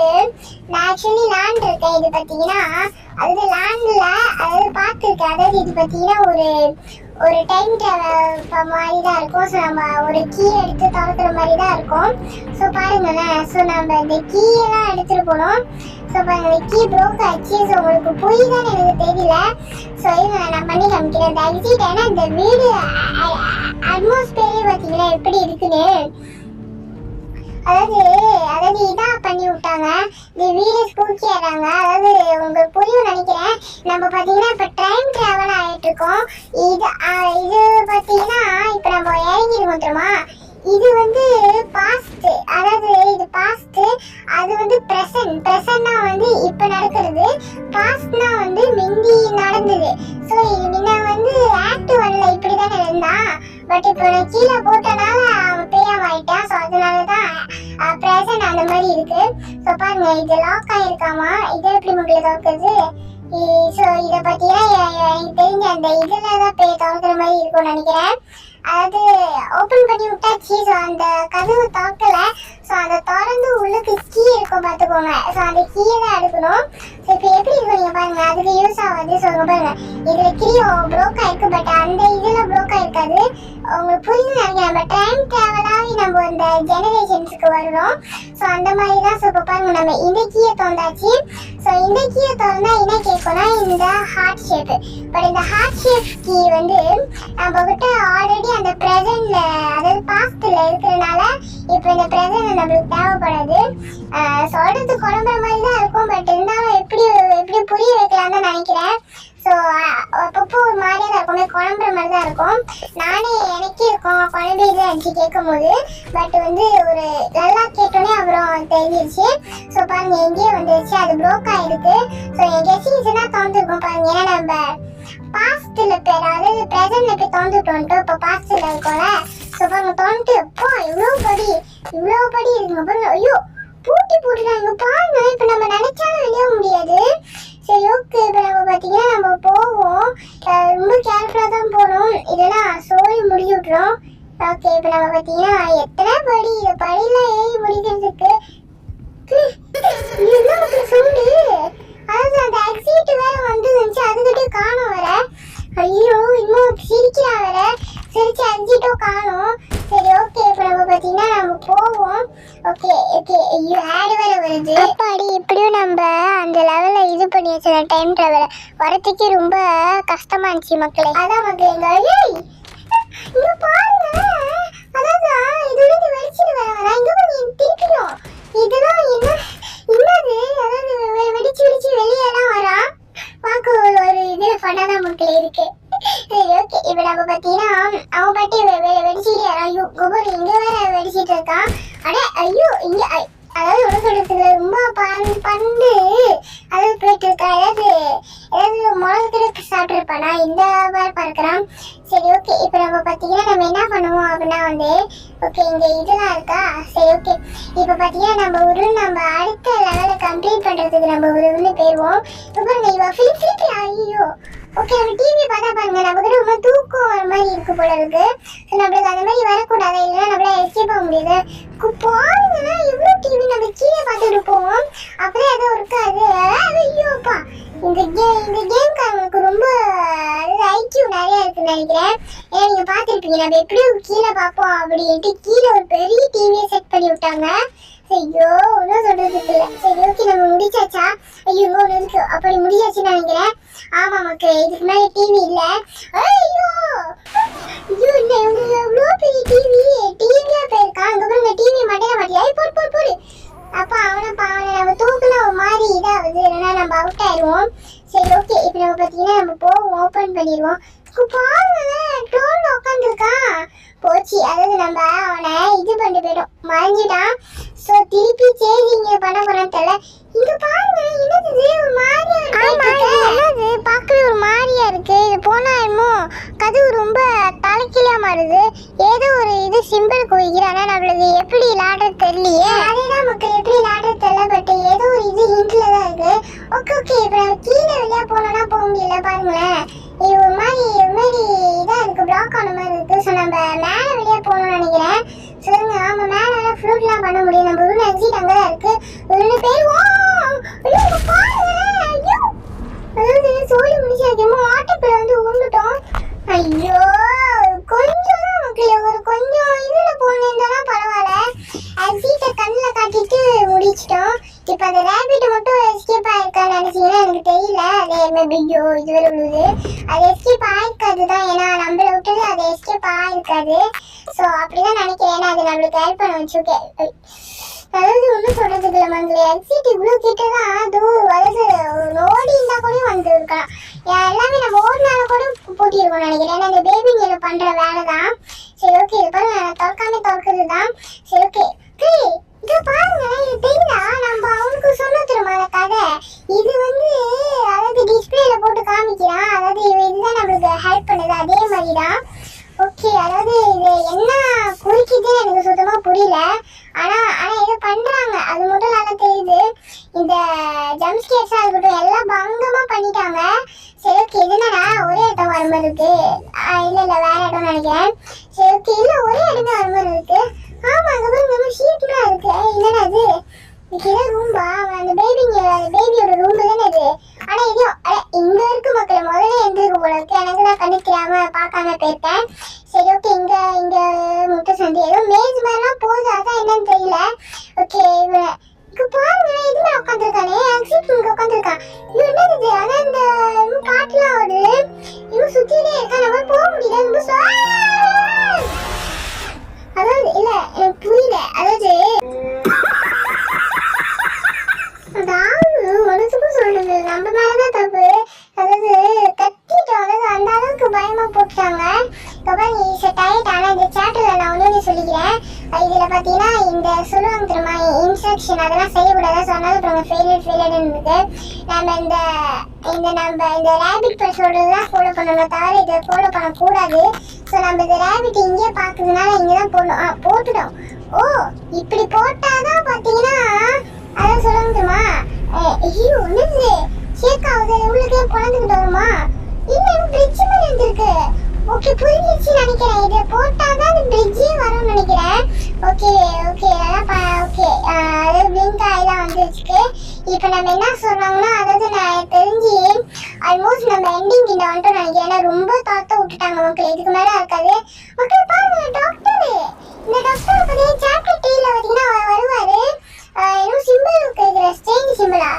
நான் ஆக்சுவலி லேண்ட் இருக்கேன். இது பார்த்தீங்கன்னா அதாவது லேண்டில் அதாவது பார்த்துருக்கேன். அதாவது இது பார்த்தீங்கன்னா ஒரு டைம் ட்ராவல் மாதிரி தான் இருக்கும். ஸோ நம்ம ஒரு கீ எடுத்து திறக்கிற மாதிரி தான் இருக்கும். ஸோ பாருங்களேன், ஸோ நம்ம இந்த கீயெல்லாம் எடுத்துகிட்டு போனோம். ஸோ பாருங்க, கீ ப்ரோக் ஆச்சு. ஸோ உங்களுக்கு புரியுதான்னு எனக்கு தெரியல. ஸோ இது நான் பண்ணி காமிக்கிறேன் இந்த எக்ஸிட். ஏன்னா இந்த வீடு அட்மாஸ்பியரே பார்த்தீங்கன்னா எப்படி இருக்குன்னு, அதாவது இதான் பண்ணி விட்டாங்க. இந்த வீடு ஸ்பூக்கி ஆடுறாங்க. அதாவது உங்களுக்கு புரியும் நினைக்கிறேன். நம்ம பார்த்தீங்கன்னா இப்போ டைம் ட்ராவல் ஆகிட்டு இருக்கோம். இது பார்த்தீங்கன்னா இப்போ நம்ம இறங்கிடுவோம் தெரியுமா. இது வந்து பாஸ்ட், அதாவது இது பாஸ்ட், அது வந்து ப்ரெசன்ட்னா வந்து இப்போ நடக்கிறது, பாஸ்ட்னா வந்து முந்தி நடந்தது. ஸோ இது முன்ன வந்து ஆக்ட் 1ல இப்படி தானே இருந்தான். பட் இப்போ நான் கீழே போட்டனால அவன் பேயாம ஆயிட்டான். ஸோ அதனால தான் ப்ரெசன்ட் அந்த மாதிரி இருக்கு. ஸோ பாருங்க, இது லாக் ஆயிருக்காமா. இது எப்படி முக்கிய திறக்குது, ஸோ இதை பார்த்தீங்கன்னா எனக்கு தெரிஞ்ச அந்த இதில் தான் போய் திறக்கிற மாதிரி இருக்கும்னு நினைக்கிறேன். அதாவது ஓப்பன் பண்ணி விட்டாச்சு. ஸோ அந்த கதவு திறக்கல. ஸோ அதை திறந்து உள்ளுக்கு கீ இருக்கும் பார்த்துக்கோங்க. ஸோ அந்த கீயை தான் எடுக்கணும். ஸோ இப்போ எப்படி இருக்கும் நீங்கள் பாருங்க, அதுக்கு யூஸ் ஆகாது. ஸோ பாருங்க, இதில் கீ ப்ளோக் ஆயிருக்கு, பட் அந்த இதில் ப்ளோக் ஆயிருக்காது. உங்களுக்கு புரிஞ்சு நினைக்கிறேன். நம்ம டைம் ட்ராவலாகி நம்ம இந்த ஜெனரேஷன்ஸுக்கு வருவோம். ஸோ அந்த மாதிரி தான். ஸோ இப்போ பாருங்க, நம்ம இந்த கீயை திறந்தாச்சு. ஸோ இந்த கீயை திறந்தா என்ன கேட்கும்னா இந்த ஹார்ட் ஷேப்பு. பட் இந்த ஹார்ட் ஷேப் கீ வந்து நம்ம கிட்ட ஆல்ரெடி அந்த ப்ரெசென்ட்ல, அதாவது பாஸ்ட்ல இருக்கிறதுனால இப்போ இந்த ப்ரெசென்ட் நம்மளுக்கு தேவைப்படாது. சொல்றது குழம்புற மாதிரி தான் இருக்கும், பட் இருந்தாலும் எப்படி புரிய வைக்கலாம்னு தான் நினைக்கிறேன். ஸோ அப்பப்போ ஒரு மாதிரியாக தான் இருக்கும், குழம்புற மாதிரி தான் இருக்கும். நானே எனக்கே இருக்கும் குழம்பு இது அடிச்சு கேட்கும் போது. பட் வந்து ஒரு நல்லா கேட்டோன்னே அப்புறம் தெரிஞ்சிருச்சு. ஸோ பாருங்க, எங்கேயே வந்துருச்சு, அது ப்ளோக் ஆயிருக்கு. ஸோ என் கெஸ்டிங்ஸ்னா திறந்துருக்கும் பாருங்க. ஏன்னா நம்ம பாஸ்ட்ல பேர், அதாவது ப்ரெசென்ட்ல போய் திறந்துட்டோன்ட்டு இப்போ பாஸ்ட்ல இருக்கோம்ல. ஸோ பாருங்க திறந்துட்டு அப்பா இவ்வளோ படி இருக்குங்க பாருங்க. ஐயோ பூட்டி போட்டுட்டாங்க பாருங்க. இப்போ நம்ம நினைச்சாலும் வெளியே முடியாது. சரி ஓகே, இப்போ நம்ம பார்த்தீங்கன்னா நம்ம போவோம். ரொம்ப கேர்ஃபுல்லாக தான் போகணும், இல்லைன்னா சோழி முடிஞ்சு விட்றோம். ஓகே, இப்போ நம்ம பார்த்தீங்கன்னா எத்தனை படி, இந்த படியெல்லாம் ஏறி முடிக்கிறதுக்கு என்ன சவுண்டு. அதாவது அந்த எக்ஸிட் வேற வந்து இருந்துச்சு, அதுக்கிட்டே காணும் வேற. ஐயோ இன்னும் சிரிக்கிறா வேற, சிரிச்சு எக்ஸிட்டோ காணும். சரி ஓகே, இப்போ நம்ம பார்த்தீங்கன்னா நம்ம போவோம். ஓகே ஐயோ ஆடு வேற வருது. அப்பாடி இப்படியும் நம்ம அந்த லெவலில் இது பண்ணி வச்ச டைம் ட்ராவலை வரத்துக்கே ரொம்ப கஷ்டமா இருந்துச்சு மக்களே. அதான் மக்களே, இங்க பாருங்க, அதாவது இதுலேருந்து வெளிச்சிட்டு வர இங்க பாருங்க திருப்பியும். இதெல்லாம் என்னது, அதாவது வெடிச்சு வெளியெல்லாம் வரா. பார்க்க ஒரு இது ஃபன்னாக மக்களே இருக்கு. சரி ஓகே, இப்போ நம்ம பார்த்தீங்கன்னா அவன் பாட்டி வெடிச்சிட்டு ஐயோ குபர் இங்கே வேற வெடிச்சிட்டு இருக்கான். ஐயோ இங்கே அதாவது ஒன்று சொல்றதுக்கு ரொம்ப பண்டு அதாவது போயிட்டு இருக்கா. ஏதாவது மிளகு கிடக்கு சாப்பிட்ருப்பானா இந்த மாதிரி பார்க்குறான். சரி ஓகே, இப்போ நம்ம பார்த்தீங்கன்னா நம்ம என்ன பண்ணுவோம் அப்படின்னா வந்து ஓகே இங்கே இதெல்லாம் இருக்கா. சரி ஓகே, இப்போ பார்த்தீங்கன்னா நம்ம அடுத்த லெவலை கம்ப்ளீட் பண்ணுறதுக்கு நம்ம ஒரு போயிடுவோம். இப்போ பாருங்க இவ ஃபிலிப் ஐயோ. ஓகே, நம்ம டிவி பார்த்தா பாருங்க நமக்கு ரொம்ப தூக்கம் வர மாதிரி இருக்கு போல இருக்கு. நம்மளுக்கு அந்த மாதிரி வரக்கூடாது, இல்லைன்னா நம்மளால எஸ்கேப் ஆக முடியாது. பாருங்க இவ்வளோ டிவி நம்ம கீழே பார்த்துட்டு போவோம், அப்படியே எதுவும் இருக்காது. ஐயோப்பா, இந்த கேம்காரங்களுக்கு ரொம்ப ஐக்கியூ நிறைய இருக்குன்னு நினைக்கிறேன். ஏன்னா நீங்க பார்த்துருப்பீங்க நம்ம எப்படியும் கீழே பார்ப்போம் அப்படின்ட்டு கீழே ஒரு பெரிய டிவியை செட் பண்ணி விட்டாங்க. ஐயோ ஒன்றும் சொல்றதுக்கு இல்லை. சரி ஓகே, நம்ம முடிச்சாச்சா? ஐயோ ஒன்று இருக்கு, அப்படி முடிச்சாச்சுன்னு நினைக்கிறேன். ஆமா மக்களே, இதுக்கு மேலே டிவி இல்லை. ஐயோ இல்லை, எவ்வளோ பெரிய டிவியா போயிருக்கா. அங்கே பாருங்க டிவி மாட்டேங்க மாட்டியா. போடு அப்பா அவனை நம்ம தூக்குனா ஒரு மாதிரி இதாகுது, இல்லைன்னா நம்ம அவுட் ஆயிடுவோம். சரி ஓகே, இப்போ நம்ம பார்த்தீங்கன்னா நம்ம போவோம், ஓப்பன் பண்ணிடுவோம். பாருங்க ட்ரோன்ல உட்காந்துருக்கான். போச்சு, அதாவது நம்ம அவனை இது பண்ணி போயிடும், மறைஞ்சிட்டான். ஸோ திருப்பி சேஞ்சிங் பண்ண போறான்னு தெரியல. இங்க பாருங்க என்னது ஒரு மாதிரியா இருக்கு, பார்க்கவே ஒரு மாதிரியா இருக்கு. இது போனா என்னமோ கதவு ரொம்ப தலைக்கீழா மாறுது. ஏதோ ஒரு இது சிம்பிள் குவிக்கிறானா, நம்மளுக்கு எப்படி விளாடுறது தெரியலையே. அதேதான் மக்கள் எப்படி விளாடுறது தெரியல, பட் ஏதோ ஒரு இது ஹிண்ட்ல தான் இருக்கு. ஓகே இப்போ நம்ம கீழே வெளியா போனோம்னா போக முடியல. பாருங்களேன் இது ஒரு மாதிரி இதா இருக்கு, பிளாக் ஆன மாதிரி இருக்கு. ஸோ நம்ம மேலே வெளியே போகணும்னு நினைக்கிறேன். சொல்லுங்க, ஆமா மேலே ஃப்ளூட்லாம் பண்ண முடியும். நம்ம ஒரு எக்ஸிட் அங்கே தான் இருக்கு. ஒரு போயிடுவோம். அதாவது சோழி முடிச்சாக்கமோ ஆட்டோப்பில் வந்து உண்டுட்டோம். ஐயோ கொஞ்சம் தான் மக்கள், ஒரு கொஞ்சம் இதில் போனேன்னா பரவாயில்ல. எக்ஸிட்டை கண்ணில் காட்டிட்டு முடிச்சிட்டோம். இப்போ அந்த ரேபிட் மட்டும் எஸ்கேப் ஆயிருக்கான்னு நினைச்சீங்கன்னா எனக்கு தெரியல. அது மேபியோ இது வரை உள்ளது, அது எஸ்கேப் ஆயிருக்காது தான். ஏன்னா நம்மளை விட்டது அது எஸ்கேப் ஆயிருக்காது. ஸோ அப்படிதான் நினைக்கிறேன். ஏன்னா அது நம்மளுக்கு ஹெல்ப் பண்ண வச்சுருக்கேன். அதாவது ஒன்றும் சொல்றதுக்கு இல்லை மங்களே, எக்ஸிட் இவ்வளோ கிட்டதான். அதாவது ஓடி இருந்தா கூட வந்து இருக்கலாம். எல்லாமே நம்ம ஓடினால கூட போட்டி இருக்கோம்னு நினைக்கிறேன். ஏன்னா இந்த பேபிங்களை பண்ற வேலை தான். சரி ஓகே, இது பாருங்க திறக்குது தான். சரி ஓகே இதை பாருங்க, இது தெரியுதா? நம்ம அவனுக்கு சொன்ன திரும்ப அந்த கதை. இது வந்து அதாவது டிஸ்பிளேல போட்டு காமிக்கிறான். அதாவது இதுதான் நம்மளுக்கு ஹெல்ப் பண்ணுது, அதே மாதிரி தான். ஓகே, அதாவது இது என்ன குறிக்குதுன்னு எனக்கு சுத்தமா புரியல. ஆனா ஏதோ பண்றாங்க, அது மட்டும் நல்லா தெரியுது. இந்த ஜம்ப் ஸ்கேர்ஸா இருக்கட்டும் எல்லாம் பங்கமா பண்ணிட்டாங்க. சரி ஓகே, என்னடா ஒரே இடம் வர மாதிரி இருக்கு. இல்ல வேற இடம் நினைக்கிறேன். சரி ஓகே, இல்ல ஒரே இடம் வர மாதிரி இருக்கு. ஆமா, அங்க பாருங்க ஷீட்லாம் இருக்கு. என்னடா அது? இதுல ரூம்பா? அந்த பேபியோட ரூம் தானே இது. ஆனா இது இங்க இருக்கு மக்களே. முதல்ல எந்திருக்கு போல இருக்கு. எனக்கு தான் கண்ணு தெரியாம பார்க்காம போயிருக்கேன். சரி ஓகே, இங்க முட்டை சந்தி ஏதோ மேஜ் மாதிரிலாம் போகுது. அதான் என்னன்னு தெரியல. ஓகே, இங்க பாருங்க இதுல உட்காந்துருக்கானே. ஆக்சுவலி இங்க உட்காந்துருக்கான். இது என்னது இது? ஆனா இந்த பாட்டுலாம் வருது. இவன் சுத்திட்டே இருக்கா. நம்ம போக முடியல. அதாவது இல்ல எனக்கு புரியல. அதாவது மனசுக்கும் சொல்லுது நம்ம மேலதான் தப்பு. அதாவது கத்திட்டோம். அதாவது அந்த அளவுக்கு பயமா போட்டாங்க. ஆனா இந்த சாப்டர்ல நான் ஒண்ணு சொல்லிக்கிறேன். இதுல பாத்தீங்கன்னா இந்த சொல்லுவாங்க தெரியுமா இன்ஸ்ட்ரக்ஷன் அதெல்லாம் செய்யக்கூடாது சொன்னாலும் ஃபெயிலியர்னு இருக்கு. நம்ம இந்த ரேபிட் பர் சொல்றதுதான் ஃபாலோ பண்ணணும் தவிர இதை ஃபாலோ பண்ணக்கூடாது. ஸோ நம்ம இந்த ரேபிட் இங்கே பாக்குறதுனால இங்கதான் போடணும். போட்டுட்டோம். ஓ, இப்படி போட்டாதான் பாத்தீங்கன்னா அதான் சொல்லுவாங்க தெரியுமா. ஐயோ என்னது ஷேக்காவது உங்களுக்கு குழந்தைகிட்ட வருமா? இல்ல பிரிட்ஜ் மாதிரி இருந்திருக்கு. ஓகே, புரிஞ்சிச்சு நினைக்கிறேன். இதை போட்டாதான் அந்த பிரிட்ஜே வரும்னு நினைக்கிறேன். ஓகே ஓகே ஓகே, அதாவது பிளிங்க் ஆயிலாம் வந்துருச்சு. இப்போ நம்ம என்ன சொல்றாங்கன்னா, அதாவது நான் தெரிஞ்சு ஆல்மோஸ்ட் நம்ம எண்டிங் கிட்ட வந்துட்டோம் நினைக்கிறேன். ஏன்னா ரொம்ப தாத்த விட்டுட்டாங்க மக்கள். இதுக்கு மேல இருக்காது. மக்கள் பாருங்க, டாக்டர் இந்த டாக்டர் பார்த்தீங்கன்னா சாப்டர் 3ல பார்த்தீங்கன்னா வருவாரு. இன்னும் சிம்பிள் இருக்கு. ஸ்டேஞ்ச் சிம்பிளா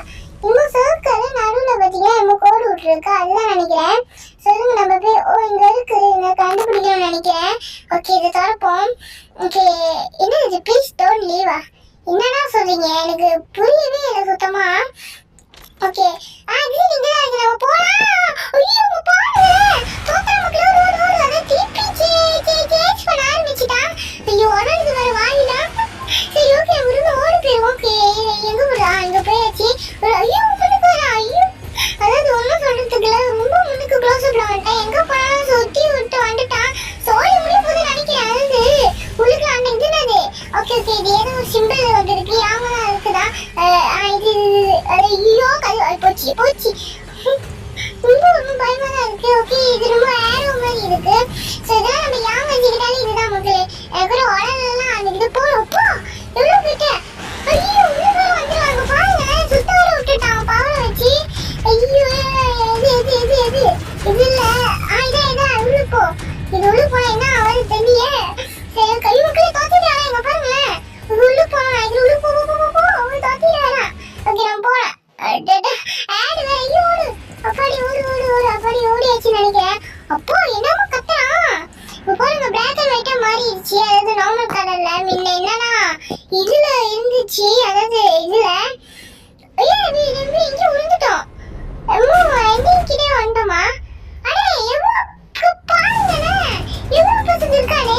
இன்னும் சர்க்கிள் நடுவில் பார்த்தீங்கன்னா இன்னும் கோடு விட்டுருக்கு. அதுதான் நினைக்கிறேன். சொல்லுங்க, நம்ம போய் இங்க இருக்கு இங்க கண்டுபிடிக்கணும்னு நினைக்கிறேன். ஓகே, இதை திறப்போம். ஓகே, என்ன இது? ப்ளீஸ் டோன்ட் லீவா? என்னடா சொல்றீங்க? எனக்கு புரியவே இல்லை சுத்தமா. ஓகே, ஆக்சுவலி இங்க தான் இருக்கு. நம்ம போலாம். ஐயோ பாருங்க, தோத்தா மக்களே ஓடு. அதான் டிபி சேஞ்ச் பண்ண ஆரம்பிச்சிட்டா. ஐயோ உடனே வர வாயிலா. சரி ஓகே, விருது ஓடி போயிடும். ஓகே, எங்க விடுறா? இங்க போயாச்சு. ஐயோ முன்னுக்கு வரா. ஐயோ, அதாவது ஒன்றும் சொல்றதுக்குல ரொம்ப முன்னுக்கு க்ளோஸ் அப்ல வந்துட்டேன். எங்க போனாலும் சுத்தி விட்டு வந்துட்டான். சோழி முடிய போது நினைக்கிறேன். அதாவது உள்ளுக்கு அந்த இதுனது. ஓகே ஓகே, இது ஏதோ ஒரு சிம்பிள் வந்துருக்கு. ஆமா இருக்குதா? இது ஐயோ போச்சு. ரொம்ப பயமா தான் இருக்கு. ஓகே, இது ரொம்ப ஏரோ மாதிரி இருக்கு. ஸோ இதெல்லாம் நம்ம யாம் வச்சுக்கிட்டாலே இதுதான் மக்களே. எனக்கு உடனெல்லாம் அந்த இது போடும். போ எவ்வளோ கிட்ட. ஐயோ உள்ள வந்துடுவாங்க பாருங்க. சுத்த வர விட்டுட்டாங்க பவரை வச்சு. ஐயோ எது இது இல்லை. இதான் உள்ள போ. இது உள்ள போனா என்ன அவரு தெரியல. சரி கை மக்களே தோத்திட்டாங்க. எங்க பாருங்களேன், உள்ள போனா இது உள்ள போ அவன் தோத்திட்டாரா. ஓகே, நம்ம போலாம். ஆடு வேற. ஐயோ ஓடு. அப்பாடி ஓடு. அப்பாடி ஓடியாச்சுன்னு நினைக்கிறேன். அப்போ என்னமோ கத்துறான். இப்போ பாருங்க, பிளாக் அண்ட் ஒயிட்டா மாறிடுச்சு. அதாவது நார்மல் கலர்ல. முன்ன என்னன்னா இதுல இருந்துச்சு. அதாவது இதுல ஐயோ இங்க விழுந்துட்டோம். கிட்டே வந்துட்டோமா? அடே எவ்வளவு பாருங்களேன், எவ்வளவு பசங்க இருக்கானே.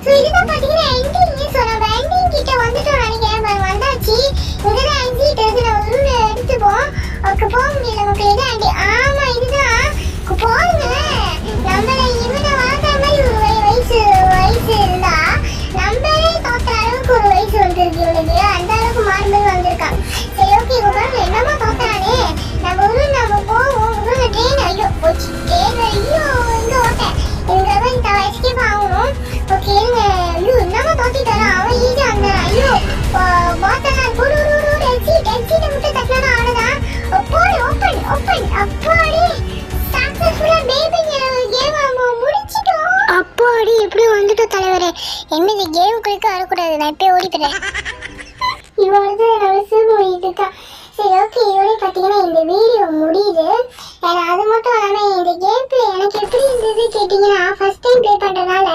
ஸோ இதுதான் பாத்தீங்கன்னா எண்டிங். ஸோ நம்ம எண்டிங் கிட்ட வந்துட்டோம் நினைக்கிறேன். பாருங்க வந்தாச்சு. இங்கதான் எக்ஸிட் இருக்கு. நம்ம ரூம்ல எடுத்துப்போம். ஓகே, போக முடியல மக்கள். இதான் ஆண்டி. ஆமா இதுதான். பாருங்க, நம்மள இவனை வளர்க்குற மாதிரி ஒரு வயசு இருந்தா நம்மளே தோற்ற அளவுக்கு ஒரு வயசு வந்துருக்கு இவனுக்கு. அந்த அளவுக்கு மாறும்போது வந்திருக்கான். சரி ஓகே, இப்போ பாருங்க என்னமா தோற்றானே. நம்ம போவோம். ட்ரெயின் ஐயோ போச்சு. ட்ரெயின் ஐயோ இங்க ஓட்டேன். இங்க வந்து எஸ்கேப் ஆகணும். ஓகே இருங்க. ஐயோ என்னமா தோத்திட்டாரா அவன். ஈஸி அந்த ஐயோ பார்த்தா எக்ஸிட் மட்டும் தட்டினா அவ்வளோதான். போடு ஓப்பன் அப்பாடி சக்சஸ்ஃபுல்லா பேபிங்க கேம் முடிச்சிட்டோம். அப்பாடி எப்படி வந்துட்டோம் தலைவரே. என்னது கேம் குளிக்க வரக்கூடாது. நான் இப்பயே ஓடி போயிடுறேன். இவன் வந்து நம்ம சிறுமொழிட்டு இருக்கா. சரி ஓகே, இதோட பார்த்தீங்கன்னா இந்த வீடியோ முடியுது. அது மட்டும் இல்லாமல் இந்த கேம் பிளே எனக்கு எப்படி இருந்தது கேட்டிங்கன்னா, ஃபர்ஸ்ட் டைம் ப்ளே பண்ணுறதுனால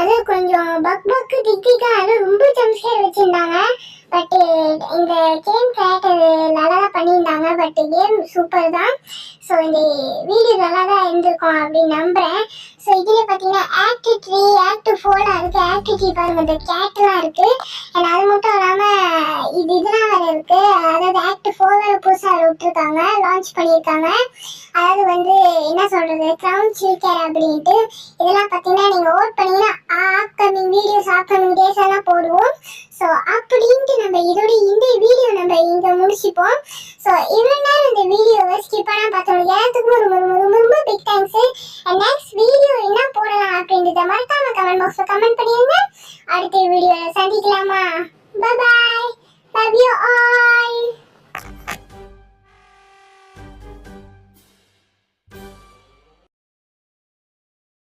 அது கொஞ்சம் பக்கு திக்கா அதுவும் ரொம்ப ஜம்ஸ்கேர் வச்சுருந்தாங்க. பட்டு இந்த கேம் கிரியேட்டர் நல்லா தான் பண்ணியிருந்தாங்க. பட் கேம் சூப்பர் தான். ஸோ இந்த வீடியோ நல்லா தான் இருந்திருக்கும் அப்படின்னு நம்புகிறேன். ஸோ இதில் பார்த்தீங்கன்னா ஆக்ட் 3 ஆக்ட் 4 இருக்குது. ஆக்ட் 3 பாருங்கள், இந்த கேட்லாம் இருக்குது. அண்ட் அது மட்டும் இல்லாமல் இதெல்லாம் வேறு இருக்குது. அதாவது ஆக்ட் 4 வேறு புதுசாக விட்டுருக்காங்க, லான்ச் பண்ணியிருக்காங்க. அதாவது வந்து என்ன சொல்கிறது, க்ரௌன் சில்கேர் அப்படின்ட்டு. இதெல்லாம் பார்த்தீங்கன்னா நீங்கள் ஓட் பண்ணிங்கன்னா ஆப்கமிங் வீடியோஸ் ஆப்கமிங் டேஸ் எல்லாம் போடுவோம். ஸோ அப்படின்ட்டு நம்ம இதோட இந்த வீடியோ நம்ம இங்கே முடிச்சுப்போம். ஸோ இவ்வளோ நேரம் இந்த வீடியோவை ஸ்கிப் பண்ணால் பார்த்தவங்களுக்கு எல்லாத்துக்கும் ரொம்ப ரொம்ப ரொம்ப பிக் தேங்க்ஸு. நெக்ஸ்ட் வீடியோ என்ன போடலாம் அப்படின்றத மறக்காம கமெண்ட் பாக்ஸில் கமெண்ட் பண்ணிடுங்க. அடுத்த வீடியோவில் சந்திக்கலாமா? பாய், லவ் யூ ஆல்.